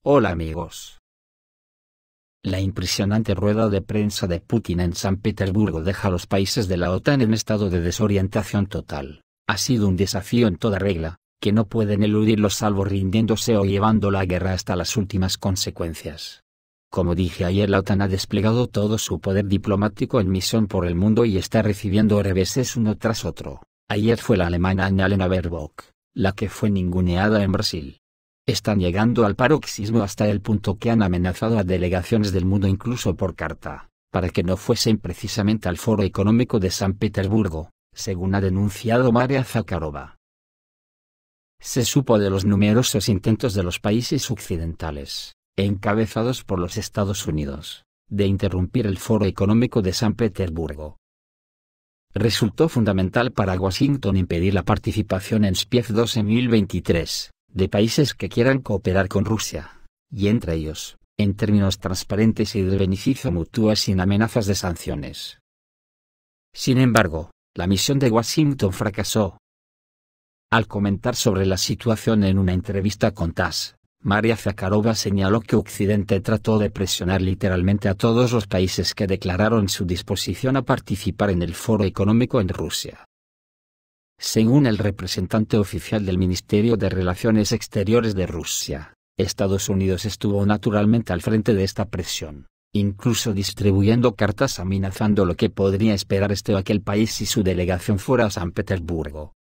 Hola amigos. La impresionante rueda de prensa de Putin en San Petersburgo deja a los países de la OTAN en estado de desorientación total. Ha sido un desafío en toda regla, que no pueden eludirlo salvo rindiéndose o llevando la guerra hasta las últimas consecuencias. Como dije ayer, la OTAN ha desplegado todo su poder diplomático en misión por el mundo y está recibiendo reveses uno tras otro. Ayer fue la alemana Annalena Baerbock, la que fue ninguneada en Brasil. Están llegando al paroxismo hasta el punto que han amenazado a delegaciones del mundo incluso por carta, para que no fuesen precisamente al Foro Económico de San Petersburgo, según ha denunciado Maria Zakharova. Se supo de los numerosos intentos de los países occidentales, encabezados por los Estados Unidos, de interrumpir el Foro Económico de San Petersburgo. Resultó fundamental para Washington impedir la participación en SPIEF 2023. De países que quieran cooperar con Rusia, y entre ellos, en términos transparentes y de beneficio mutuo sin amenazas de sanciones. Sin embargo, la misión de Washington fracasó. Al comentar sobre la situación en una entrevista con TASS, Maria Zakharova señaló que Occidente trató de presionar literalmente a todos los países que declararon su disposición a participar en el Foro Económico en Rusia. Según el representante oficial del Ministerio de Relaciones Exteriores de Rusia, Estados Unidos estuvo naturalmente al frente de esta presión, incluso distribuyendo cartas amenazando lo que podría esperar este o aquel país si su delegación fuera a San Petersburgo.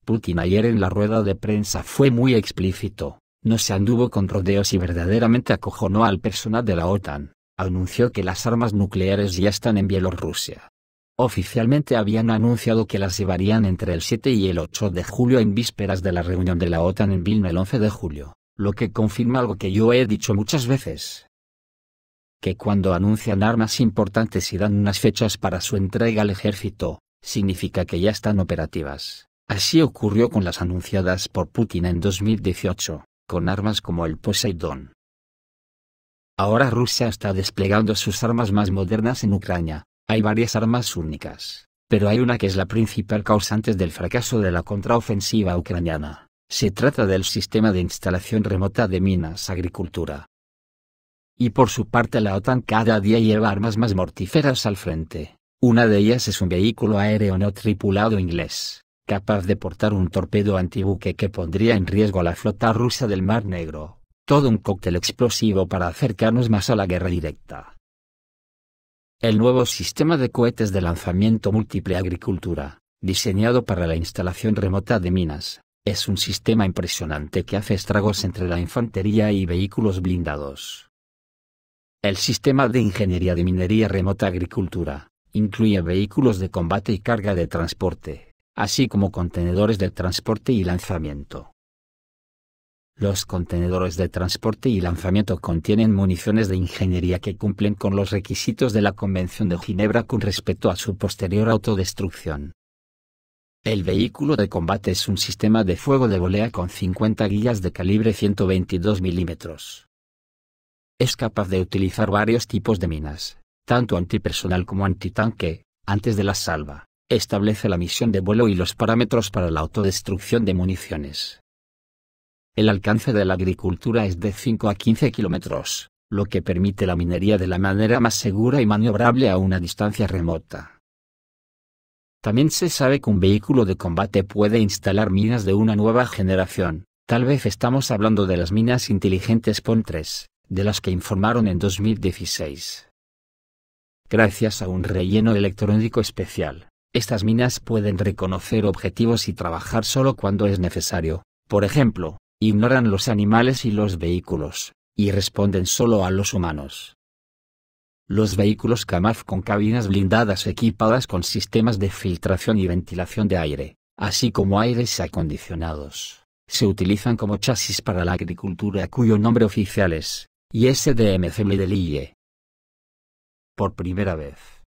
Putin ayer en la rueda de prensa fue muy explícito, no se anduvo con rodeos y verdaderamente acojonó al personal de la OTAN, anunció que las armas nucleares ya están en Bielorrusia. Oficialmente habían anunciado que las llevarían entre el 7 y el 8 de julio en vísperas de la reunión de la OTAN en Vilna el 11 de julio, lo que confirma algo que yo he dicho muchas veces. Que cuando anuncian armas importantes y dan unas fechas para su entrega al ejército, significa que ya están operativas. Así ocurrió con las anunciadas por Putin en 2018, con armas como el Poseidón. Ahora Rusia está desplegando sus armas más modernas en Ucrania. Hay varias armas únicas, pero hay una que es la principal causante del fracaso de la contraofensiva ucraniana. Se trata del sistema de instalación remota de minas agricultura. Y por su parte la OTAN cada día lleva armas más mortíferas al frente. Una de ellas es un vehículo aéreo no tripulado inglés, capaz de portar un torpedo antibuque que pondría en riesgo a la flota rusa del Mar Negro. Todo un cóctel explosivo para acercarnos más a la guerra directa. El nuevo sistema de cohetes de lanzamiento múltiple agricultura, diseñado para la instalación remota de minas, es un sistema impresionante que hace estragos entre la infantería y vehículos blindados. El sistema de ingeniería de minería remota agricultura, incluye vehículos de combate y carga de transporte, así como contenedores de transporte y lanzamiento. Los contenedores de transporte y lanzamiento contienen municiones de ingeniería que cumplen con los requisitos de la Convención de Ginebra con respecto a su posterior autodestrucción. El vehículo de combate es un sistema de fuego de volea con 50 guías de calibre 122 milímetros. Es capaz de utilizar varios tipos de minas, tanto antipersonal como antitanque, antes de la salva. Establece la misión de vuelo y los parámetros para la autodestrucción de municiones. El alcance de la agricultura es de 5 a 15 kilómetros, lo que permite la minería de la manera más segura y maniobrable a una distancia remota. También se sabe que un vehículo de combate puede instalar minas de una nueva generación. Tal vez estamos hablando de las minas inteligentes PON-3, de las que informaron en 2016. Gracias a un relleno electrónico especial, estas minas pueden reconocer objetivos y trabajar solo cuando es necesario. Por ejemplo, ignoran los animales y los vehículos, y responden solo a los humanos. Los vehículos Kamaz con cabinas blindadas equipadas con sistemas de filtración y ventilación de aire, así como aires acondicionados, se utilizan como chasis para la agricultura cuyo nombre oficial es ISDMC Mdelie. Por primera vez,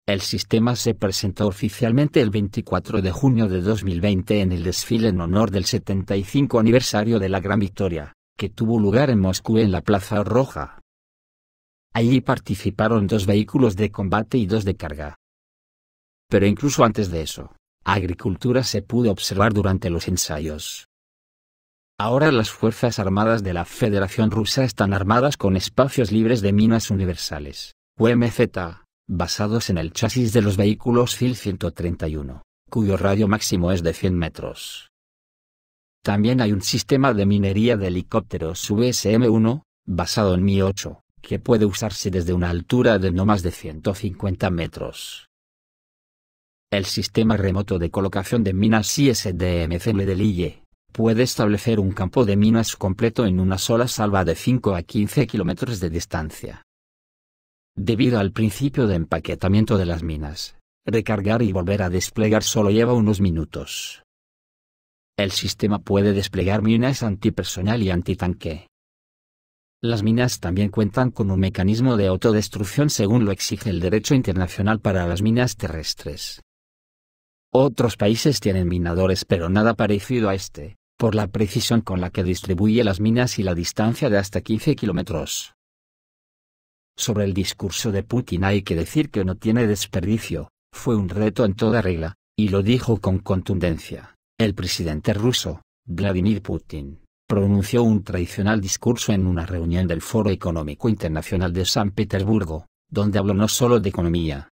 el sistema se presentó oficialmente el 24 de junio de 2020 en el desfile en honor del 75 aniversario de la Gran Victoria, que tuvo lugar en Moscú en la Plaza Roja. Allí participaron 2 vehículos de combate y 2 de carga. Pero incluso antes de eso, agricultura se pudo observar durante los ensayos. Ahora las Fuerzas Armadas de la Federación Rusa están armadas con espacios libres de minas universales, UMZ, basados en el chasis de los vehículos FIL-131, cuyo radio máximo es de 100 metros. También hay un sistema de minería de helicópteros USM-1, basado en Mi-8, que puede usarse desde una altura de no más de 150 metros. El sistema remoto de colocación de minas ISDMCM del IE puede establecer un campo de minas completo en una sola salva de 5 a 15 kilómetros de distancia. Debido al principio de empaquetamiento de las minas, recargar y volver a desplegar solo lleva unos minutos. El sistema puede desplegar minas antipersonal y antitanque. Las minas también cuentan con un mecanismo de autodestrucción según lo exige el derecho internacional para las minas terrestres. Otros países tienen minadores pero nada parecido a este, por la precisión con la que distribuye las minas y la distancia de hasta 15 kilómetros. Sobre el discurso de Putin hay que decir que no tiene desperdicio, fue un reto en toda regla, y lo dijo con contundencia. El presidente ruso, Vladimir Putin, pronunció un tradicional discurso en una reunión del Foro Económico Internacional de San Petersburgo, donde habló no solo de economía.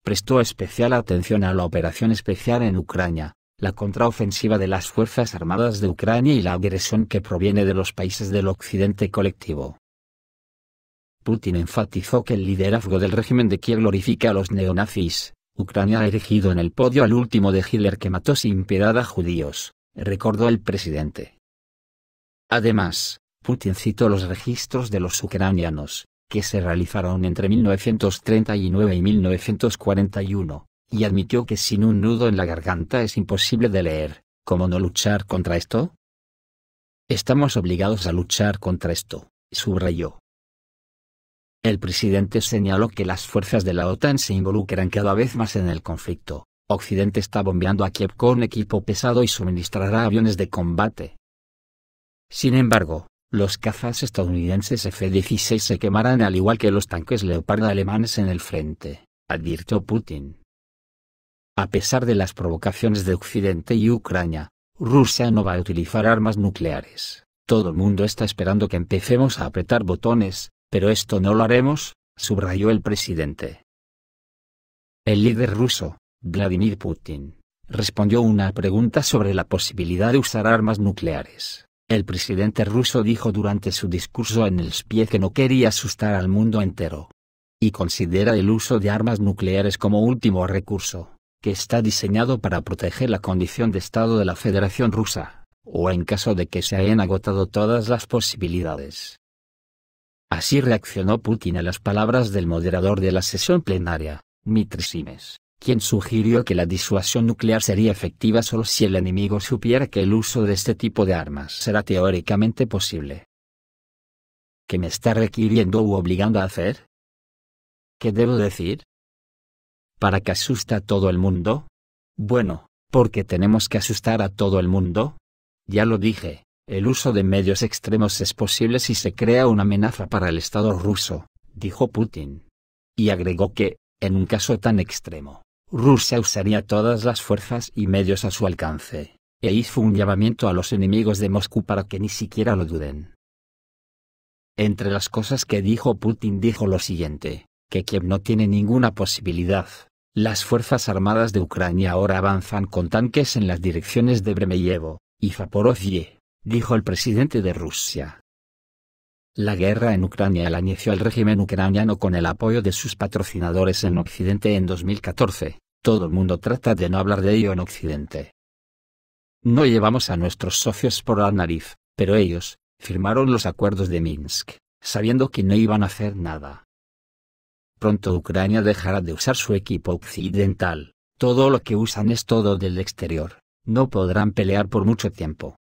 Prestó especial atención a la operación especial en Ucrania, la contraofensiva de las Fuerzas Armadas de Ucrania y la agresión que proviene de los países del Occidente colectivo. Putin enfatizó que el liderazgo del régimen de Kiev glorifica a los neonazis. Ucrania ha erigido en el podio al último de Hitler que mató sin piedad a judíos, recordó el presidente. Además, Putin citó los registros de los ucranianos, que se realizaron entre 1939 y 1941, y admitió que sin un nudo en la garganta es imposible de leer. ¿Cómo no luchar contra esto? Estamos obligados a luchar contra esto, subrayó. El presidente señaló que las fuerzas de la OTAN se involucran cada vez más en el conflicto. Occidente está bombeando a Kiev con equipo pesado y suministrará aviones de combate. Sin embargo, los cazas estadounidenses F-16 se quemarán al igual que los tanques Leopard alemanes en el frente, advirtió Putin. A pesar de las provocaciones de Occidente y Ucrania, Rusia no va a utilizar armas nucleares. Todo el mundo está esperando que empecemos a apretar botones, pero esto no lo haremos, subrayó el presidente. El líder ruso, Vladimir Putin, respondió una pregunta sobre la posibilidad de usar armas nucleares. El presidente ruso dijo durante su discurso en el SPIE que no quería asustar al mundo entero. Y considera el uso de armas nucleares como último recurso, que está diseñado para proteger la condición de Estado de la Federación Rusa, o en caso de que se hayan agotado todas las posibilidades. Así reaccionó Putin a las palabras del moderador de la sesión plenaria, Dmitry Simes, quien sugirió que la disuasión nuclear sería efectiva solo si el enemigo supiera que el uso de este tipo de armas será teóricamente posible. ¿Qué me está requiriendo u obligando a hacer? ¿Qué debo decir? ¿Para que asuste a todo el mundo? Bueno, ¿porque tenemos que asustar a todo el mundo? Ya lo dije. El uso de medios extremos es posible si se crea una amenaza para el Estado ruso, dijo Putin. Y agregó que, en un caso tan extremo, Rusia usaría todas las fuerzas y medios a su alcance, e hizo un llamamiento a los enemigos de Moscú para que ni siquiera lo duden. Entre las cosas que dijo Putin dijo lo siguiente, que Kiev no tiene ninguna posibilidad. Las Fuerzas Armadas de Ucrania ahora avanzan con tanques en las direcciones de Bremeyevo y Zaporozhye, dijo el presidente de Rusia. La guerra en Ucrania la inició el régimen ucraniano con el apoyo de sus patrocinadores en Occidente en 2014, todo el mundo trata de no hablar de ello en Occidente. No llevamos a nuestros socios por la nariz, pero ellos firmaron los acuerdos de Minsk, sabiendo que no iban a hacer nada. Pronto Ucrania dejará de usar su equipo occidental, todo lo que usan es todo del exterior, no podrán pelear por mucho tiempo.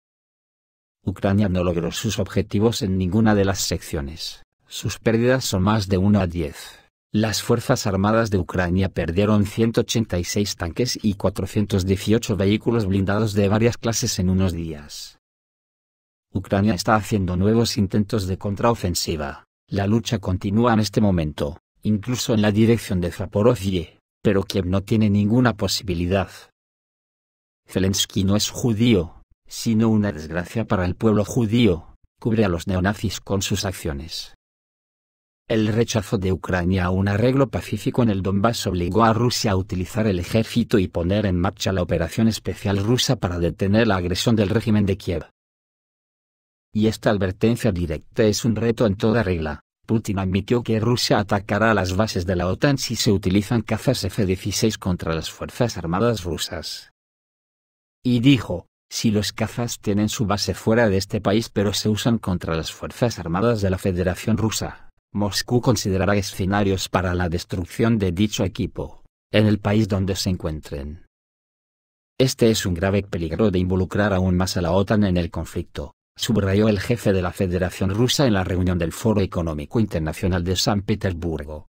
Ucrania no logró sus objetivos en ninguna de las secciones, sus pérdidas son más de 1 a 10. Las Fuerzas Armadas de Ucrania perdieron 186 tanques y 418 vehículos blindados de varias clases en unos días. Ucrania está haciendo nuevos intentos de contraofensiva, la lucha continúa en este momento, incluso en la dirección de Zaporozhye, pero Kiev no tiene ninguna posibilidad. Zelensky no es judío, sino una desgracia para el pueblo judío, cubre a los neonazis con sus acciones. El rechazo de Ucrania a un arreglo pacífico en el Donbass obligó a Rusia a utilizar el ejército y poner en marcha la operación especial rusa para detener la agresión del régimen de Kiev. Y esta advertencia directa es un reto en toda regla. Putin admitió que Rusia atacará las bases de la OTAN si se utilizan cazas F-16 contra las fuerzas armadas rusas. Y dijo, si los cazas tienen su base fuera de este país pero se usan contra las fuerzas armadas de la Federación Rusa, Moscú considerará escenarios para la destrucción de dicho equipo, en el país donde se encuentren. Este es un grave peligro de involucrar aún más a la OTAN en el conflicto, subrayó el jefe de la Federación Rusa en la reunión del Foro Económico Internacional de San Petersburgo.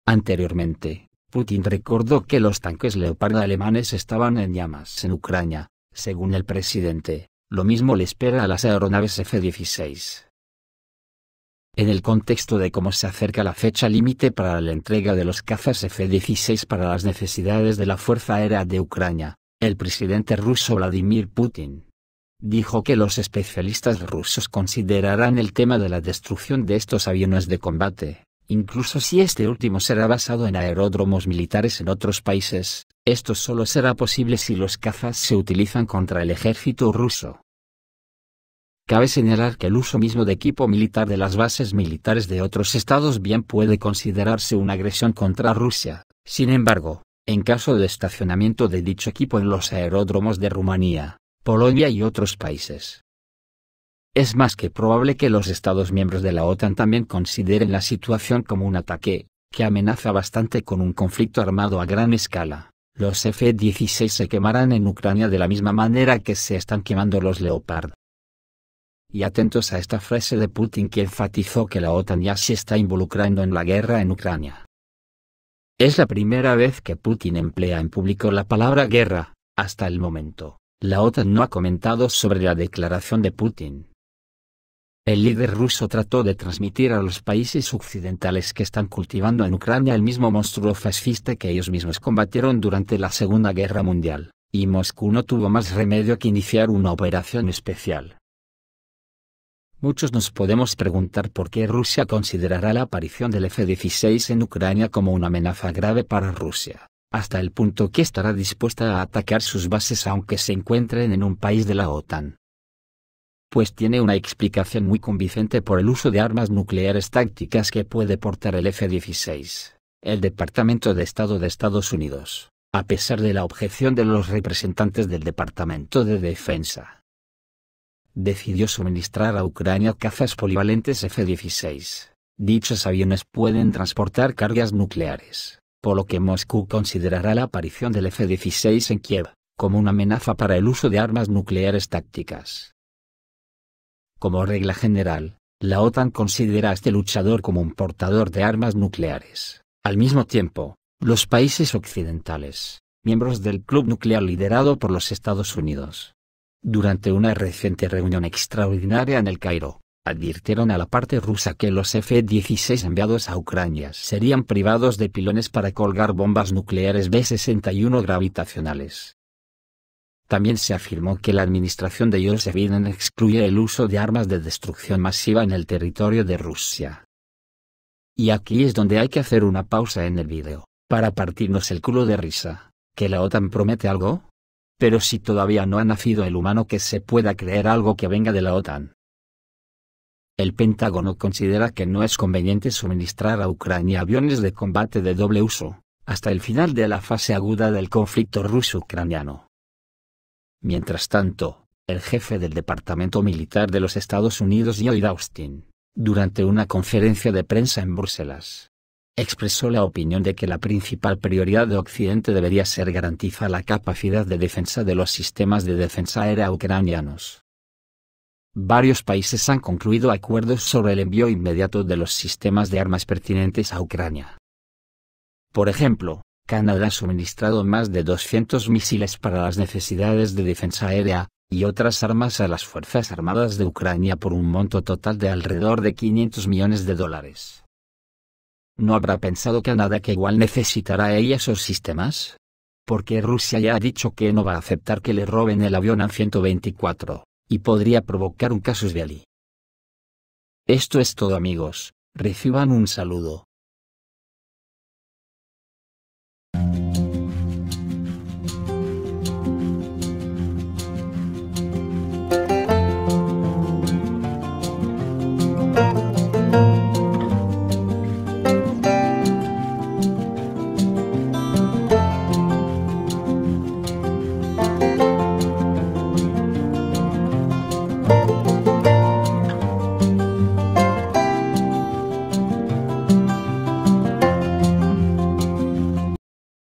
Anteriormente, Putin recordó que los tanques Leopard alemanes estaban en llamas en Ucrania, según el presidente, lo mismo le espera a las aeronaves F-16. En el contexto de cómo se acerca la fecha límite para la entrega de los cazas F-16 para las necesidades de la Fuerza Aérea de Ucrania, el presidente ruso Vladimir Putin dijo que los especialistas rusos considerarán el tema de la destrucción de estos aviones de combate, incluso si este último será basado en aeródromos militares en otros países. Esto solo será posible si los cazas se utilizan contra el ejército ruso. Cabe señalar que el uso mismo de equipo militar de las bases militares de otros estados bien puede considerarse una agresión contra Rusia. Sin embargo, en caso de estacionamiento de dicho equipo en los aeródromos de Rumanía, Polonia y otros países, es más que probable que los Estados miembros de la OTAN también consideren la situación como un ataque, que amenaza bastante con un conflicto armado a gran escala. Los F-16 se quemarán en Ucrania de la misma manera que se están quemando los Leopard. Y atentos a esta frase de Putin que enfatizó que la OTAN ya se está involucrando en la guerra en Ucrania. Es la primera vez que Putin emplea en público la palabra guerra. Hasta el momento, la OTAN no ha comentado sobre la declaración de Putin. El líder ruso trató de transmitir a los países occidentales que están cultivando en Ucrania el mismo monstruo fascista que ellos mismos combatieron durante la Segunda Guerra Mundial, y Moscú no tuvo más remedio que iniciar una operación especial. Muchos nos podemos preguntar por qué Rusia considerará la aparición del F-16 en Ucrania como una amenaza grave para Rusia, hasta el punto que estará dispuesta a atacar sus bases aunque se encuentren en un país de la OTAN. Pues tiene una explicación muy convincente por el uso de armas nucleares tácticas que puede portar el F-16. El Departamento de Estado de Estados Unidos, a pesar de la objeción de los representantes del Departamento de Defensa, decidió suministrar a Ucrania cazas polivalentes F-16. Dichos aviones pueden transportar cargas nucleares, por lo que Moscú considerará la aparición del F-16 en Kiev como una amenaza para el uso de armas nucleares tácticas. Como regla general, la OTAN considera a este luchador como un portador de armas nucleares. Al mismo tiempo, los países occidentales, miembros del club nuclear liderado por los Estados Unidos, durante una reciente reunión extraordinaria en El Cairo, advirtieron a la parte rusa que los F-16 enviados a Ucrania serían privados de pilones para colgar bombas nucleares B-61 gravitacionales. También se afirmó que la administración de Joseph Biden excluye el uso de armas de destrucción masiva en el territorio de Rusia. Y aquí es donde hay que hacer una pausa en el vídeo, para partirnos el culo de risa. ¿Que la OTAN promete algo? Pero si todavía no ha nacido el humano que se pueda creer algo que venga de la OTAN. El Pentágono considera que no es conveniente suministrar a Ucrania aviones de combate de doble uso, hasta el final de la fase aguda del conflicto ruso-ucraniano. Mientras tanto, el jefe del Departamento Militar de los Estados Unidos Lloyd Austin, durante una conferencia de prensa en Bruselas, expresó la opinión de que la principal prioridad de Occidente debería ser garantizar la capacidad de defensa de los sistemas de defensa aérea ucranianos. Varios países han concluido acuerdos sobre el envío inmediato de los sistemas de armas pertinentes a Ucrania. Por ejemplo, Canadá ha suministrado más de 200 misiles para las necesidades de defensa aérea, y otras armas a las Fuerzas Armadas de Ucrania por un monto total de alrededor de $500 millones. ¿No habrá pensado Canadá que igual necesitará ella esos sistemas? porque Rusia ya ha dicho que no va a aceptar que le roben el avión An-124, y podría provocar un casus belli. Esto es todo amigos, reciban un saludo.